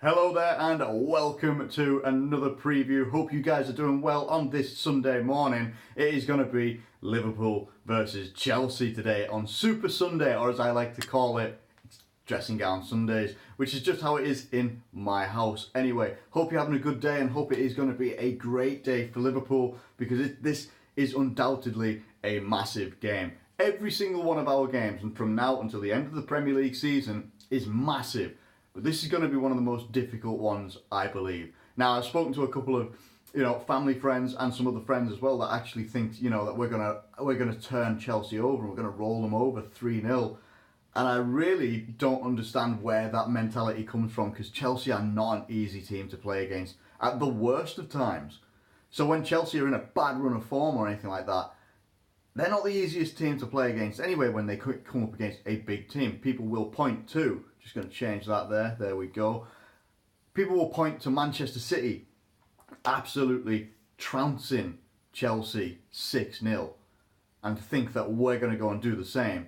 Hello there and welcome to another preview. Hope you guys are doing well on this Sunday morning. It is going to be Liverpool versus Chelsea today on Super Sunday, or as I like to call it, dressing gown Sundays, which is just how it is in my house. Anyway, hope you're having a good day and hope it is going to be a great day for Liverpool because this is undoubtedly a massive game. Every single one of our games, and from now until the end of the Premier League season, is massive. But this is going to be one of the most difficult ones, I believe. Now, I've spoken to a couple of, family friends and some other friends as well that actually think, that we're gonna turn Chelsea over and we're gonna roll them over 3-0. And I really don't understand where that mentality comes from because Chelsea are not an easy team to play against at the worst of times. So when Chelsea are in a bad run of form or anything like that, they're not the easiest team to play against anyway when they come up against a big team. People will point to, just going to change that there we go. People will point to Manchester City absolutely trouncing Chelsea 6-0 and think that we're going to go and do the same.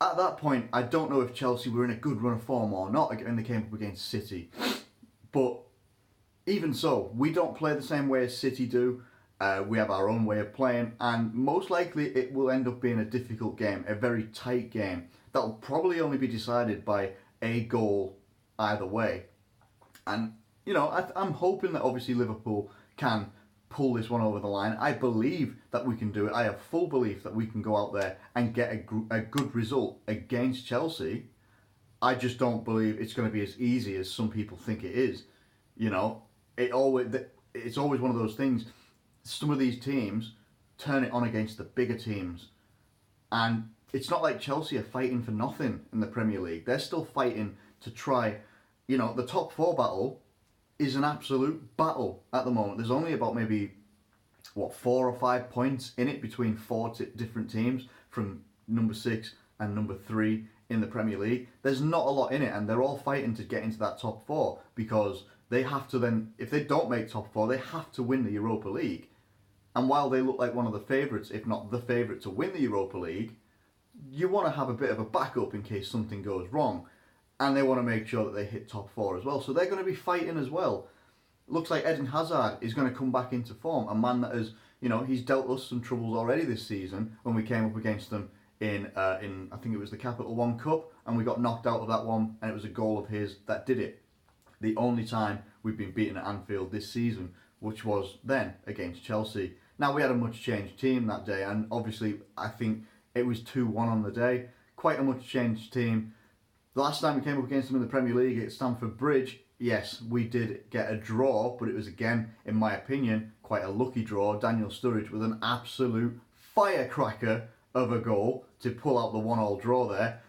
At that point, I don't know if Chelsea were in a good run of form or not when they came up against City. But even so, we don't play the same way as City do. We have our own way of playing, and most likely it will end up being a difficult game, a very tight game that will probably only be decided by a goal either way. And, I'm hoping that obviously Liverpool can pull this one over the line. I believe that we can do it. I have full belief that we can go out there and get a good result against Chelsea. I just don't believe it's going to be as easy as some people think it is. It's always one of those things. Some of these teams turn it on against the bigger teams. And it's not like Chelsea are fighting for nothing in the Premier League. They're still fighting to try, the top four battle is an absolute battle at the moment. There's only about maybe, 4 or 5 points in it between four different teams from number 6 and number 3 in the Premier League. There's not a lot in it, and they're all fighting to get into that top 4 because they have to then, if they don't make top 4, they have to win the Europa League. And while they look like one of the favourites, if not the favourite to win the Europa League, you want to have a bit of a backup in case something goes wrong. And they want to make sure that they hit top 4 as well. So they're going to be fighting as well. Looks like Eden Hazard is going to come back into form. A man that has, he's dealt us some troubles already this season when we came up against them in I think it was the Capital One Cup, and we got knocked out of that one, and it was a goal of his that did it. The only time we've been beaten at Anfield this season, which was then against Chelsea. Now, we had a much changed team that day, and obviously I think it was 2-1 on the day. Quite a much changed team. The last time we came up against them in the Premier League at Stamford Bridge, yes, we did get a draw, but it was again, in my opinion, quite a lucky draw. Daniel Sturridge with an absolute firecracker of a goal to pull out the 1-1 draw there.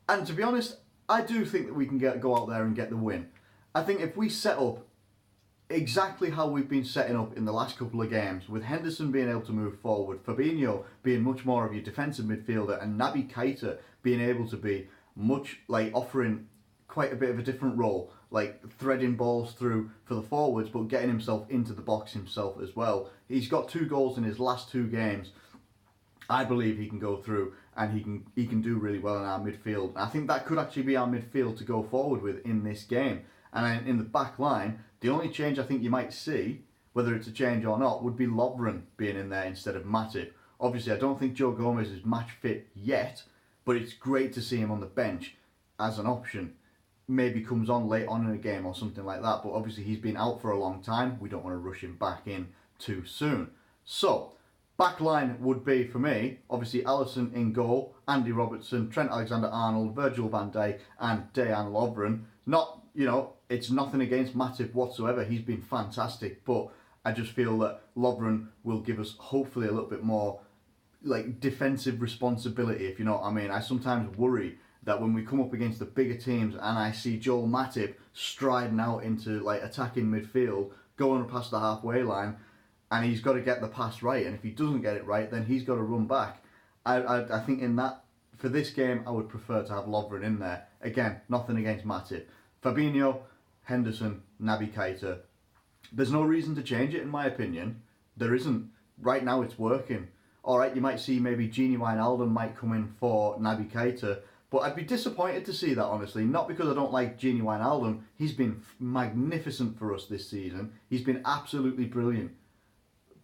And to be honest, I do think that we can go out there and get the win. I think if we set up exactly how we've been setting up in the last couple of games, with Henderson being able to move forward, Fabinho being much more of your defensive midfielder, and Naby Keita being able to be much, offering quite a bit of a different role, threading balls through for the forwards, but getting himself into the box himself as well. He's got 2 goals in his last 2 games. I believe he can go through and he can do really well in our midfield. I think that could actually be our midfield to go forward with in this game. And in the back line, the only change I think you might see, whether it's a change or not, would be Lovren being in there instead of Matip. Obviously, I don't think Joe Gomez is match fit yet, but it's great to see him on the bench as an option. Maybe comes on late on in a game or something like that, but obviously he's been out for a long time. We don't want to rush him back in too soon. So, back line would be, for me, obviously Alisson in goal, Andy Robertson, Trent Alexander-Arnold, Virgil van Dijk and Dejan Lovren. Not, it's nothing against Matip whatsoever. He's been fantastic, but I just feel that Lovren will give us hopefully a little bit more defensive responsibility, if you know what I mean. I sometimes worry that when we come up against the bigger teams and I see Joel Matip striding out into attacking midfield, going past the halfway line, and he's got to get the pass right, and if he doesn't get it right, then he's got to run back. I think in that, for this game, I would prefer to have Lovren in there. Again, nothing against Matip. Fabinho, Henderson, Naby Keita. There's no reason to change it, in my opinion. There isn't. Right now, it's working. All right, you might see maybe Gini Wijnaldum might come in for Naby Keita, But I'd be disappointed to see that, honestly. Not because I don't like Gini Wijnaldum. He's been magnificent for us this season. He's been absolutely brilliant.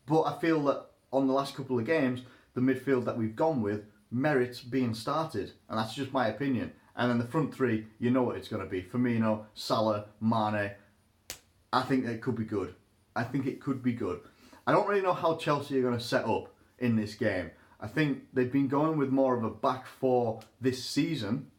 But I feel that on the last couple of games, the midfield that we've gone with merits being started. And that's just my opinion. And then the front three, you know what it's going to be. Firmino, Salah, Mane. I think it could be good. I think it could be good. I don't really know how Chelsea are going to set up in this game. I think they've been going with more of a back four this season,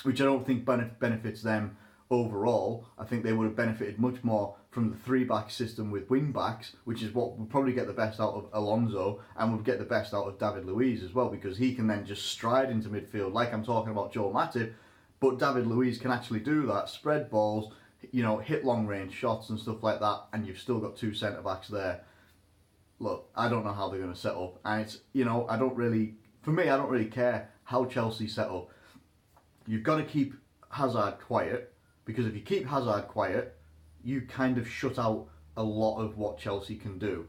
which I don't think benefits them overall. I think they would have benefited much more from the three-back system with wing-backs, which is what would probably get the best out of Alonso and would get the best out of David Luiz as well, because he can then just stride into midfield like I'm talking about Joe Matip, but David Luiz can actually do that, spread balls, you know, hit long-range shots and stuff like that, and you've still got two centre-backs there. Look, I don't know how they're going to set up, and it's, you know, I don't really care how Chelsea set up. You've got to keep Hazard quiet, because if you keep Hazard quiet, you kind of shut out a lot of what Chelsea can do.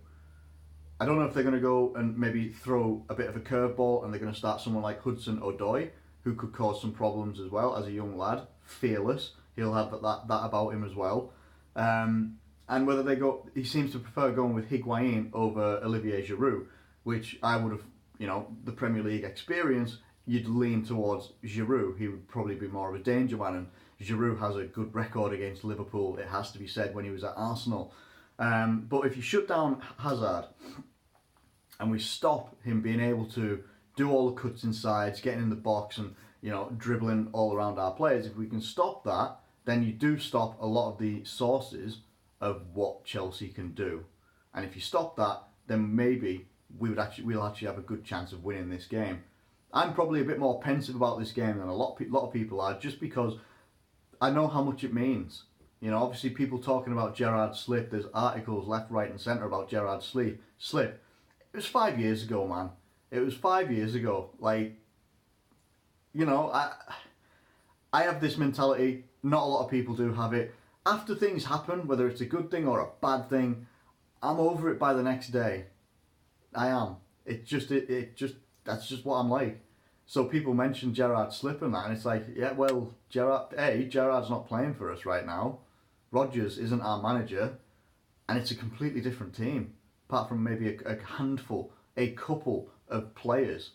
I don't know if they're going to go and maybe throw a bit of a curveball and they're going to start someone like Hudson-Odoi, who could cause some problems as well as a young lad, fearless. He'll have that about him as well. And whether they go, he seems to prefer going with Higuain over Olivier Giroud, which I would have, you know, the Premier League experience, you'd lean towards Giroud. He would probably be more of a danger man, and Giroud has a good record against Liverpool, it has to be said, when he was at Arsenal. But if you shut down Hazard and we stop him being able to do all the cuts inside, getting in the box and, you know, dribbling all around our players, if we can stop that, then you do stop a lot of the sources of what Chelsea can do. And if you stop that, then maybe we'll actually have a good chance of winning this game. I'm probably a bit more pensive about this game than a lot of people are, just because I know how much it means. You know, obviously people talking about Gerrard's slip, there's articles left, right and centre about Gerrard's slip. It was 5 years ago, man. It was 5 years ago. Like, you know, I have this mentality, not a lot of people do have it. After things happen, whether it's a good thing or a bad thing, I'm over it by the next day. I am. That's just what I'm like. So people mention Gerrard slipping that, and it's like, yeah, well, Gerrard's not playing for us right now. Rodgers isn't our manager, and it's a completely different team, apart from maybe a handful, a couple of players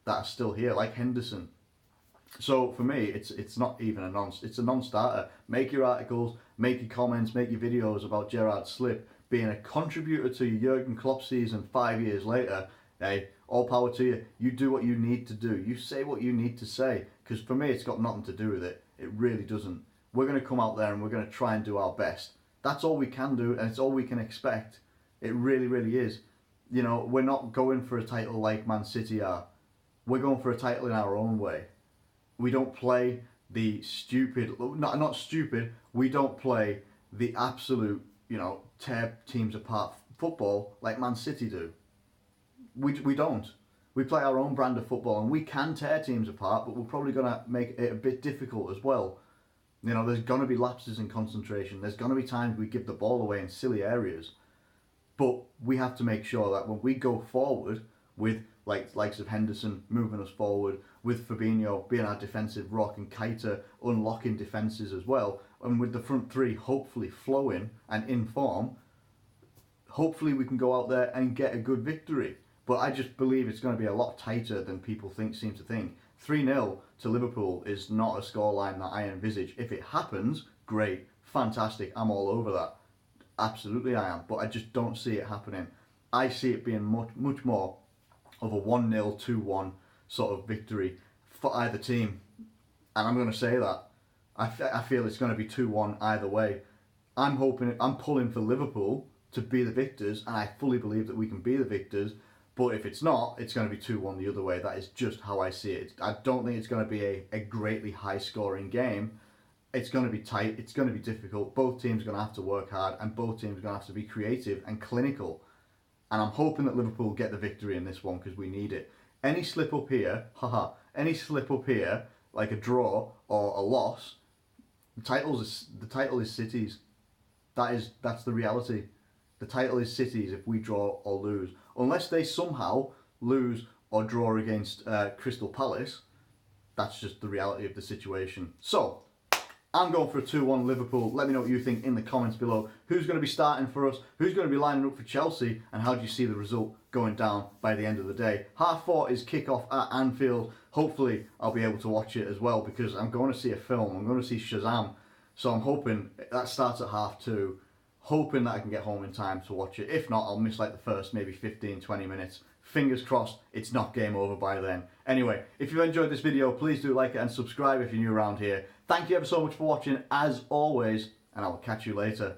that are still here, like Henderson. So for me, it's not even it's a non-starter. Make your articles, make your comments, make your videos about Gerrard's slip being a contributor to Jurgen Klopp's season 5 years later. Hey, all power to you. You do what you need to do. You say what you need to say. Because for me, it's got nothing to do with it. It really doesn't. We're going to come out there and we're going to try and do our best. That's all we can do, and it's all we can expect. It really, really is. You know, we're not going for a title like Man City are. We're going for a title in our own way. We don't play the stupid, not stupid, we don't play the absolute, you know, tear teams apart football like Man City do. We don't. We play our own brand of football, and we can tear teams apart, but we're probably going to make it a bit difficult as well. You know, there's going to be lapses in concentration. There's going to be times we give the ball away in silly areas. But we have to make sure that when we go forward with likes of Henderson moving us forward, with Fabinho being our defensive rock and Keita unlocking defences as well, and with the front three hopefully flowing and in form, hopefully we can go out there and get a good victory. But I just believe it's going to be a lot tighter than people seem to think. 3-0 to Liverpool is not a scoreline that I envisage. If it happens, great, fantastic, I'm all over that. Absolutely I am, but I just don't see it happening. I see it being much more of a 1-0, 2-1 sort of victory for either team. And I'm going to say that. I feel it's going to be 2-1 either way. I'm pulling for Liverpool to be the victors, and I fully believe that we can be the victors. But if it's not, it's going to be 2-1 the other way. That is just how I see it. I don't think it's going to be a greatly high-scoring game. It's going to be tight. It's going to be difficult. Both teams are going to have to work hard, and both teams are going to have to be creative and clinical. And I'm hoping that Liverpool get the victory in this one, because we need it. Any slip up here, like a draw or a loss, the title is City's. That's the reality. The title is City's if we draw or lose. Unless they somehow lose or draw against Crystal Palace, that's just the reality of the situation. So, I'm going for a 2-1 Liverpool. Let me know what you think in the comments below. Who's going to be starting for us? Who's going to be lining up for Chelsea? And how do you see the result going down by the end of the day? 4:30 is kick-off at Anfield. Hopefully, I'll be able to watch it as well because I'm going to see a film. I'm going to see Shazam. So I'm hoping that starts at 2:30. Hoping that I can get home in time to watch it. If not, I'll miss like the first maybe 15-20 minutes. Fingers crossed it's not game over by then. Anyway, if you've enjoyed this video, please do like it and subscribe if you're new around here. Thank you ever so much for watching, as always, and I will catch you later.